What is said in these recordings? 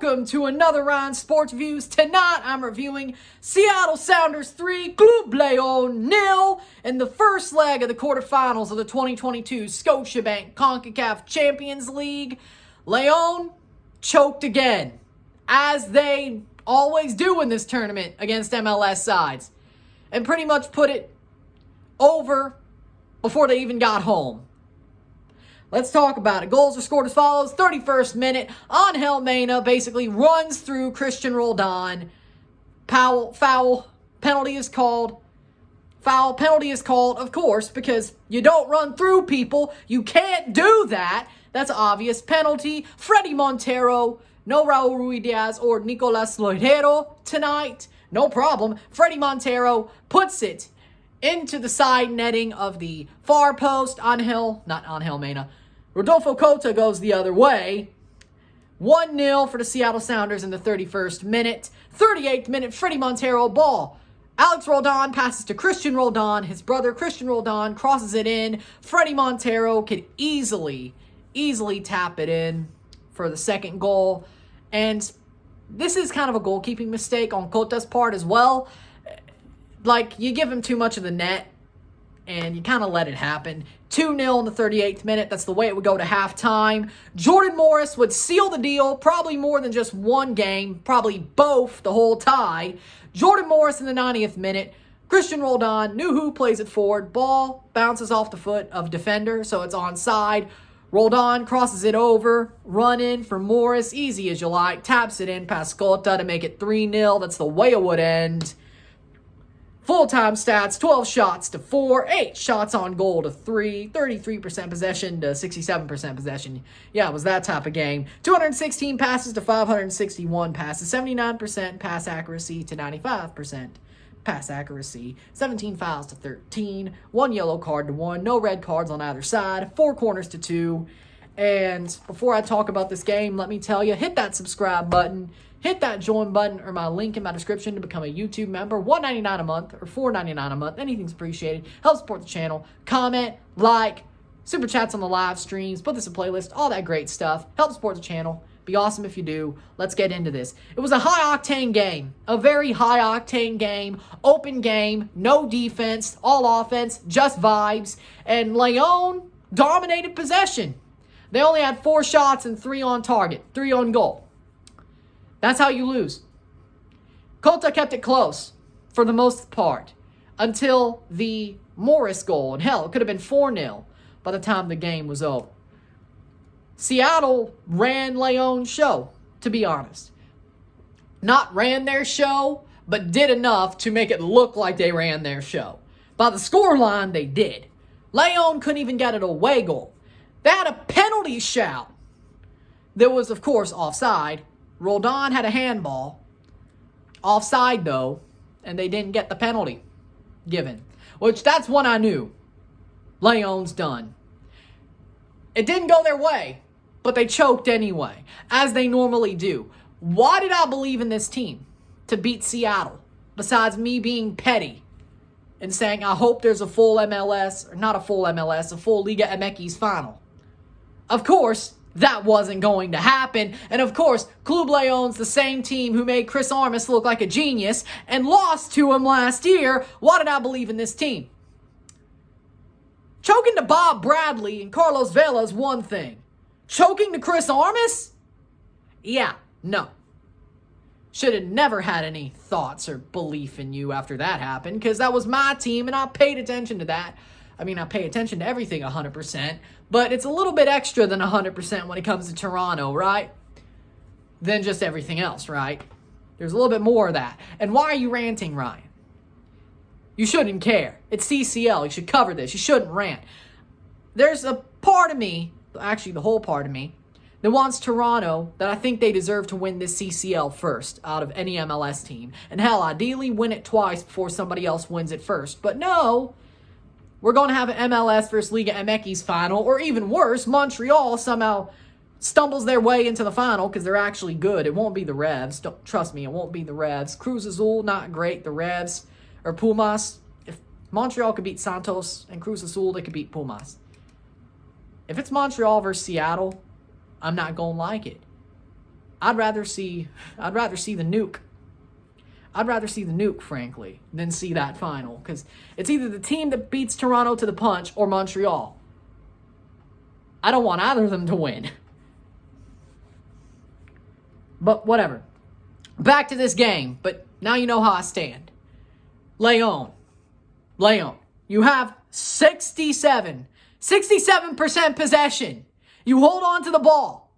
Welcome to another Rant Sports Reviews. Tonight I'm reviewing Seattle Sounders 3, Club León 0 in the first leg of the quarterfinals of the 2022 Scotiabank Concacaf Champions League. León choked again, as they always do in this tournament against MLS sides, and pretty much put it over before they even got home. Let's talk about it. Goals are scored as follows. 31st minute, Angel Mena basically runs through Christian Roldan. Foul penalty is called. Foul penalty is called, of course, because you don't run through people. You can't do that. That's obvious. Penalty. Fredy Montero. No Raul Ruidiaz or Nicolas Loidero tonight. No problem. Fredy Montero puts it into the side netting of the far post. Not Angel Mena. Rodolfo Cota goes the other way. 1-0 for the Seattle Sounders in the 31st minute. 38th minute, Fredy Montero ball. Alex Roldan passes to Christian Roldan. His brother Christian Roldan crosses it in. Fredy Montero could easily tap it in for the second goal. And this is kind of a goalkeeping mistake on Cota's part as well. Like, you give him too much of the net, and you kind of let it happen. 2-0 in the 38th minute. That's the way it would go to halftime. Jordan Morris would seal the deal, probably more than just one game, probably both the whole tie. Jordan Morris in the 90th minute. Christian Roldan, Nuhu plays it forward. Ball bounces off the foot of defender, so it's onside. Roldan crosses it over. Run in for Morris, easy as you like. Taps it in past Cota to make it 3-0. That's the way it would end. Full-time stats, 12 shots to 4, 8 shots on goal to 3, 33% possession to 67% possession. Yeah, it was that type of game. 216 passes to 561 passes, 79% pass accuracy to 95% pass accuracy, 17 fouls to 13, 1 yellow card to 1, no red cards on either side, 4 corners to 2. And before I talk about this game, let me tell you, hit that subscribe button. Hit that join button or my link in my description to become a YouTube member. $1.99 a month or $4.99 a month. Anything's appreciated. Help support the channel. Comment, like, super chats on the live streams. Put this in playlist. All that great stuff. Help support the channel. Be awesome if you do. Let's get into this. It was a high-octane game. A very high-octane game. Open game. No defense. All offense. Just vibes. And León dominated possession. They only had 4 shots and 3 on target. 3 on goal. That's how you lose. Cota kept it close for the most part until the Morris goal. And hell, it could have been 4-0 by the time the game was over. Seattle ran León's show, to be honest. Not ran their show, but did enough to make it look like they ran their show. By the scoreline, they did. León couldn't even get an away goal. They had a penalty shout. There was, of course, offside. Roldan had a handball. Offside, though, and they didn't get the penalty given. Which, that's one I knew. León's done. It didn't go their way, but they choked anyway, as they normally do. Why did I believe in this team to beat Seattle, besides me being petty and saying I hope there's a full MLS, or not a full MLS, a full Liga MX final? Of course, that wasn't going to happen. And of course, Club León's the same team who made Chris Armas look like a genius and lost to him last year. Why did I believe in this team? Choking to Bob Bradley and Carlos Vela is one thing. Choking to Chris Armas? Yeah, no. Should have never had any thoughts or belief in you after that happened, because that was my team and I paid attention to that. I mean, I pay attention to everything 100%, but it's a little bit extra than 100% when it comes to Toronto, right? Than just everything else, right? There's a little bit more of that. And why are you ranting, Ryan? You shouldn't care. It's CCL. You should cover this. You shouldn't rant. There's a part of me, actually the whole part of me, that wants Toronto, that I think they deserve to win this CCL first out of any MLS team. And hell, ideally win it twice before somebody else wins it first. But no, we're going to have an MLS versus Liga MX final, or even worse, Montreal somehow stumbles their way into the final because they're actually good. It won't be the Revs. Don't, trust me, it won't be the Revs. Cruz Azul, not great. The Revs or Pumas. If Montreal could beat Santos and Cruz Azul, they could beat Pumas. If it's Montreal versus Seattle, I'm not going to like it. I'd rather see the nuke. I'd rather see the nuke, frankly, than see that final. Because it's either the team that beats Toronto to the punch or Montreal. I don't want either of them to win. But whatever. Back to this game. But now you know how I stand. León. You have 67% possession. You hold on to the ball.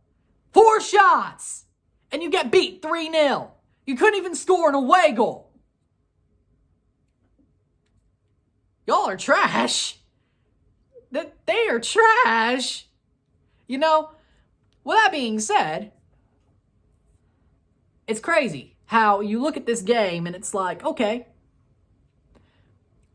4 shots. And you get beat 3-0. You couldn't even score an away goal. Y'all are trash. They are trash. You know, with that being said, it's crazy how you look at this game and it's like, okay,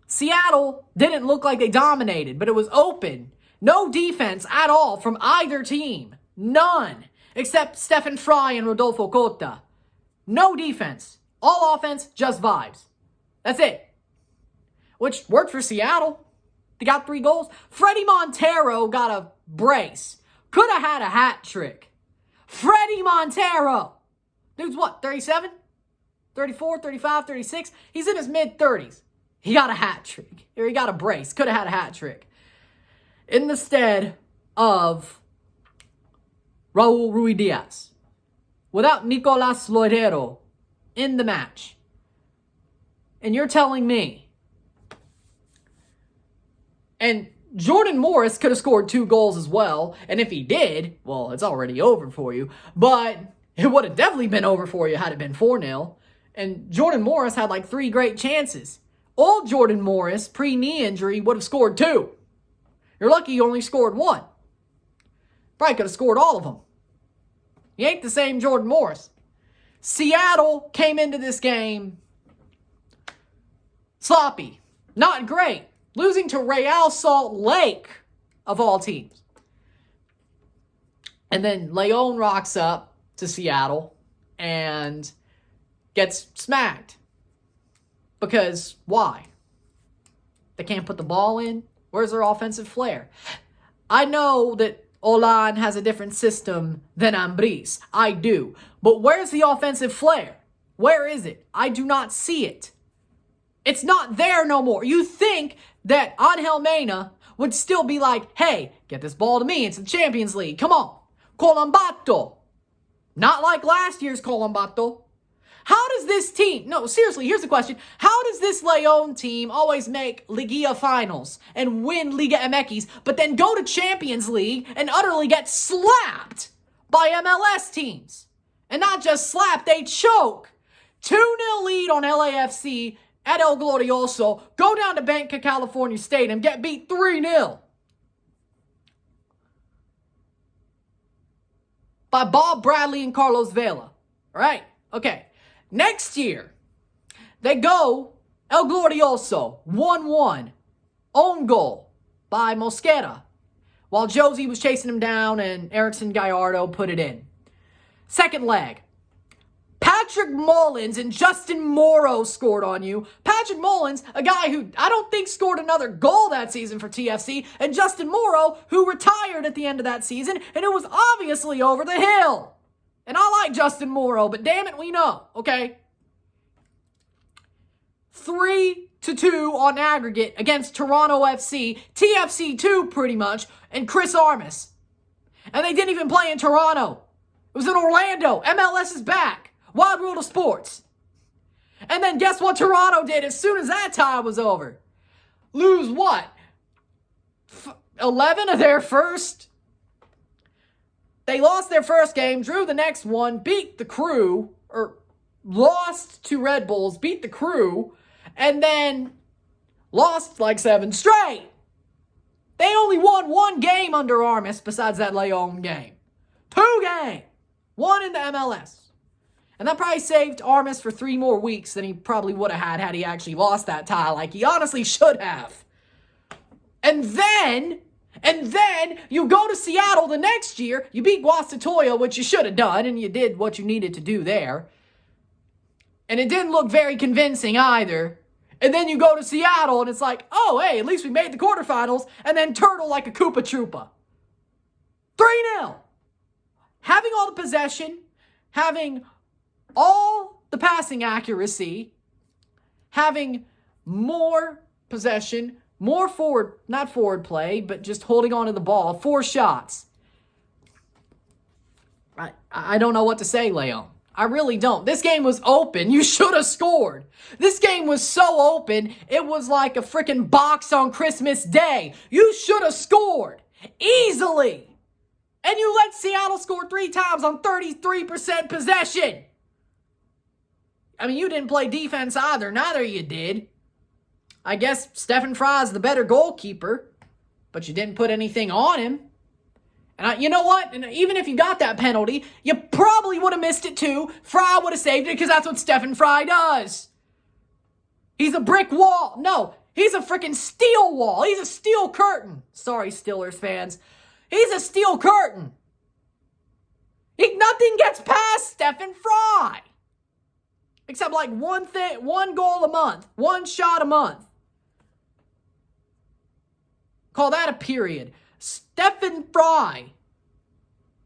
Seattle didn't look like they dominated, but it was open. No defense at all from either team. None. Except Stephen Fry and Rodolfo Cota. No defense. All offense, just vibes. That's it. Which worked for Seattle. They got 3 goals. Freddie Montero got a brace. Could have had a hat trick. Freddie Montero. Dude's what, 37? 34, 35, 36? He's in his mid-30s. He got a hat trick. Or he got a brace. Could have had a hat trick. In the stead of Raul Ruidiaz. Without Nicolas Lodeiro in the match. And you're telling me. And Jordan Morris could have scored 2 goals as well. And if he did, well, it's already over for you. But it would have definitely been over for you had it been 4-0. And Jordan Morris had like 3 great chances. Old Jordan Morris, pre-knee injury, would have scored 2. You're lucky you only scored 1. Probably could have scored all of them. You ain't the same Jordan Morris. Seattle came into this game sloppy. Not great. Losing to Real Salt Lake, of all teams. And then León rocks up to Seattle and gets smacked. Because why? They can't put the ball in? Where's their offensive flair? I know that Olan has a different system than Ambriz. I do. But where's the offensive flair? Where is it? I do not see it. It's not there no more. You think that Angel Mena would still be like, hey, get this ball to me. It's the Champions League. Come on. Colombato. Not like last year's Colombato. How does this team, no, seriously, here's the question. How does this León team always make Liguilla finals and win Liga MX, but then go to Champions League and utterly get slapped by MLS teams? And not just slapped, they choke. 2-0 lead on LAFC at El Glorioso, go down to Bank of California Stadium, get beat 3-0. By Bob Bradley and Carlos Vela. All right, okay. Next year, they go El Glorioso, 1-1, own goal by Mosquera, while Josie was chasing him down and Erickson Gallardo put it in. Second leg, Patrick Mullins and Justin Morrow scored on you. Patrick Mullins, a guy who I don't think scored another goal that season for TFC, and Justin Morrow, who retired at the end of that season, and it was obviously over the hill. And I like Justin Morrow, but damn it, we know, okay? 3-2 on aggregate against Toronto FC, TFC 2 pretty much, and Chris Armas. And they didn't even play in Toronto. It was in Orlando. MLS is back. Wild World of Sports. And then guess what Toronto did as soon as that tie was over? Lose what? 11 of their first? They lost their first game, drew the next one, beat the Crew, or lost to Red Bulls, beat the Crew, and then lost like 7 straight. They only won 1 game under Armas besides that León game. 2 games. 1 in the MLS. And that probably saved Armas for 3 more weeks than he probably would have had he actually lost that tie like he honestly should have. And then you go to Seattle the next year, you beat Guastatoya, which you should have done, and you did what you needed to do there. And it didn't look very convincing either. And then you go to Seattle, and it's like, oh, hey, at least we made the quarterfinals, and then turtle like a Koopa Troopa. 3-0. Having all the possession, having all the passing accuracy, having more possession, more not forward play, but just holding on to the ball, 4 shots. I don't know what to say, León. I really don't. This game was open. You should have scored. This game was so open, it was like a freaking box on Christmas Day. You should have scored easily. And you let Seattle score 3 times on 33% possession. I mean, you didn't play defense either. Neither of you did. I guess Stephen Fry's the better goalkeeper, but you didn't put anything on him. And you know what? And even if you got that penalty, you probably would have missed it too. Fry would have saved it because that's what Stephen Fry does. He's a brick wall. No, he's a freaking steel wall. He's a steel curtain. Sorry, Steelers fans. He's a steel curtain. Nothing gets past Stephen Fry. Except like one goal a month. One shot a month. Call that a period. Stephen Fry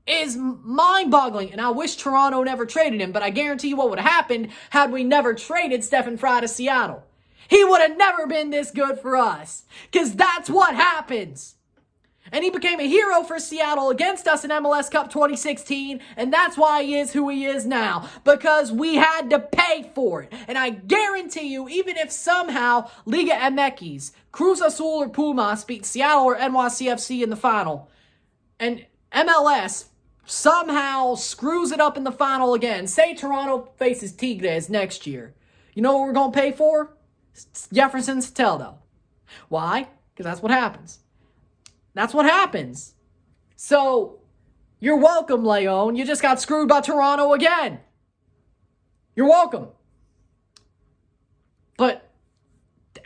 is mind-boggling, and I wish Toronto never traded him, but I guarantee you what would have happened had we never traded Stephen Fry to Seattle. He would have never been this good for us, because that's what happens. And he became a hero for Seattle against us in MLS Cup 2016, and that's why he is who he is now, because we had to pay for it. And I guarantee you, even if somehow Liga MX, Cruz Azul or Pumas beat Seattle or NYCFC in the final, and MLS somehow screws it up in the final again, say Toronto faces Tigres next year, you know what we're going to pay for? Jefferson Soteldo. Why? Because that's what happens. That's what happens. So, you're welcome, León. You just got screwed by Toronto again. You're welcome. But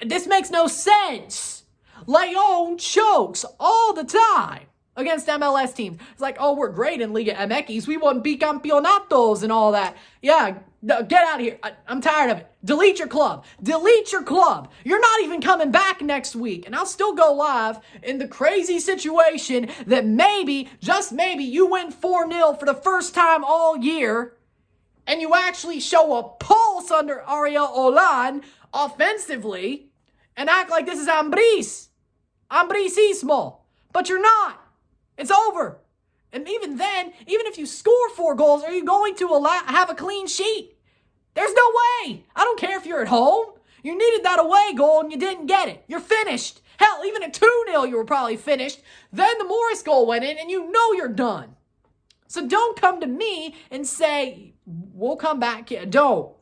this makes no sense. León chokes all the time against MLS teams. It's like, oh, we're great in Liga MX. We won bicampeonatos and all that. Yeah, get out of here. I'm tired of it. Delete your club. Delete your club. You're not even coming back next week. And I'll still go live in the crazy situation that maybe, just maybe, you win 4-0 for the first time all year and you actually show a pulse under Ariel Holan offensively and act like this is Ambris. Ambrisismo. But you're not. It's over. And even then, even if you score 4 goals, are you going to have a clean sheet? There's no way. I don't care if you're at home. You needed that away goal and you didn't get it. You're finished. Hell, even at 2-0, you were probably finished. Then the Morris goal went in and you know you're done. So don't come to me and say, we'll come back. Don't.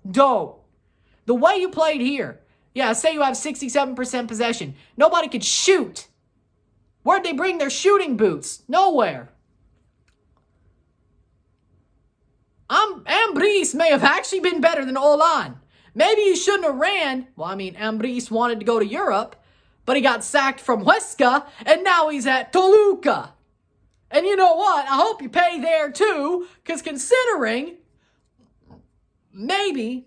The way you played here, yeah, say you have 67% possession. Nobody could shoot. Where'd they bring their shooting boots? Nowhere. Ambris may have actually been better than Holan. Maybe you shouldn't have ran. Well, I mean, Ambris wanted to go to Europe, but he got sacked from Huesca, and now he's at Toluca. And you know what? I hope you pay there too, because considering maybe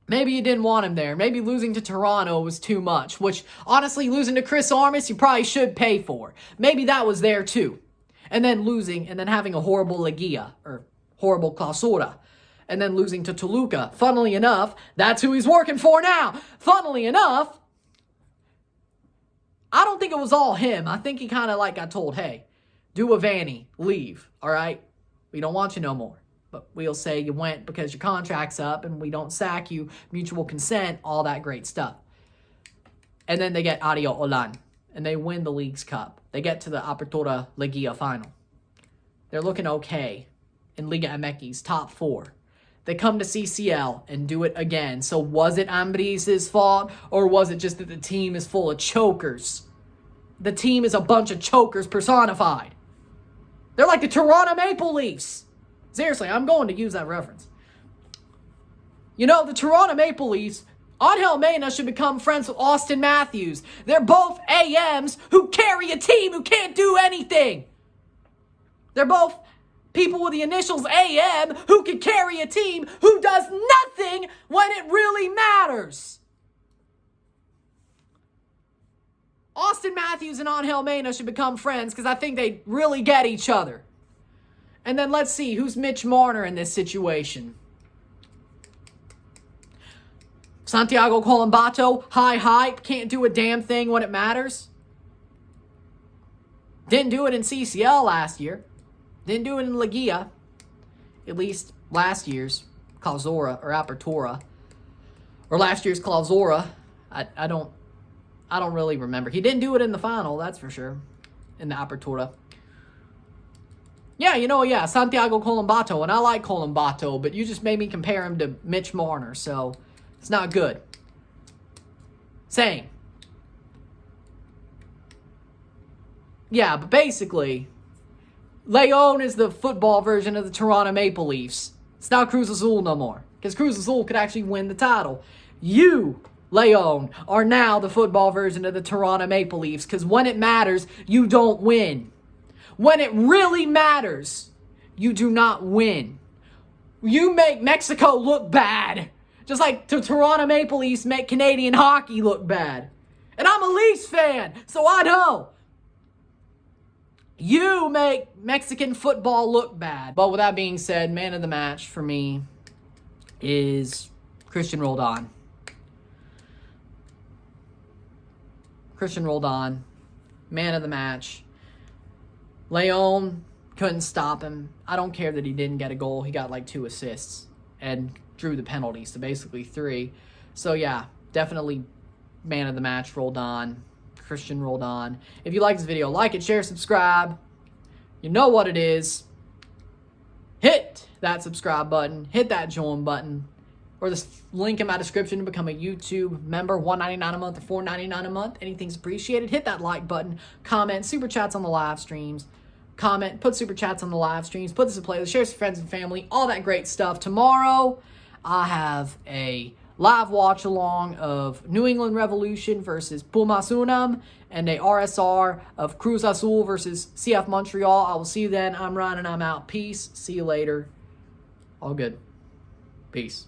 you didn't want him there. Maybe losing to Toronto was too much, which honestly, losing to Chris Armas, you probably should pay for. Maybe that was there too. And then losing, and then having a horrible Ligia, or horrible Clausura, and then losing to Toluca. Funnily enough, that's who he's working for now. Funnily enough, I don't think it was all him. I think he kind of like got told, hey, do a Vanny, leave, all right? We don't want you no more. But we'll say you went because your contract's up and we don't sack you, mutual consent, all that great stuff. And then they get Ariel Holan, and they win the League's Cup. They get to the Apertura Ligia final. They're looking okay in Liga MX, top 4. They come to CCL and do it again. So was it Ambris' fault, or was it just that the team is full of chokers? The team is a bunch of chokers personified. They're like the Toronto Maple Leafs. Seriously, I'm going to use that reference. You know, the Toronto Maple Leafs, Angel Mena should become friends with Austin Matthews. They're both AMs who carry a team who can't do anything. They're both people with the initials AM who can carry a team who does nothing when it really matters. Austin Matthews and Angel Mena should become friends because I think they really get each other. And then let's see, who's Mitch Marner in this situation? Santiago Colombato, high hype, can't do a damn thing when it matters. Didn't do it in CCL last year. Didn't do it in Liga. At least last year's Clausura or Apertura. Or last year's Clausura. I don't really remember. He didn't do it in the final, that's for sure. In the Apertura. Yeah, Santiago Colombato. And I like Colombato, but you just made me compare him to Mitch Marner, so it's not good. Same. Yeah, but basically, León is the football version of the Toronto Maple Leafs. It's not Cruz Azul no more, because Cruz Azul could actually win the title. You, León, are now the football version of the Toronto Maple Leafs, because when it matters, you don't win. When it really matters, you do not win. You make Mexico look bad, just like the Toronto Maple Leafs make Canadian hockey look bad. And I'm a Leafs fan, so I know. You make Mexican football look bad. But with that being said, man of the match for me is Christian Roldan. Christian Roldan, man of the match. León couldn't stop him. I don't care that he didn't get a goal. He got like 2 assists and drew the penalties, so basically 3. So yeah, definitely man of the match, Roldan. Christian Roldan. If you like this video, like it, share, subscribe. You know what it is. Hit that subscribe button. Hit that join button. Or the link in my description to become a YouTube member. $1.99 a month or $4.99 a month. Anything's appreciated. Hit that like button. Comment. Super chats on the live streams. Comment. Put super chats on the live streams. Put this in playlist. Share with friends and family. All that great stuff. Tomorrow, I have a live watch along of New England Revolution versus Pumas Unam and a RSR of Cruz Azul versus CF Montreal. I will see you then. I'm Ryan and I'm out. Peace. See you later. All good. Peace.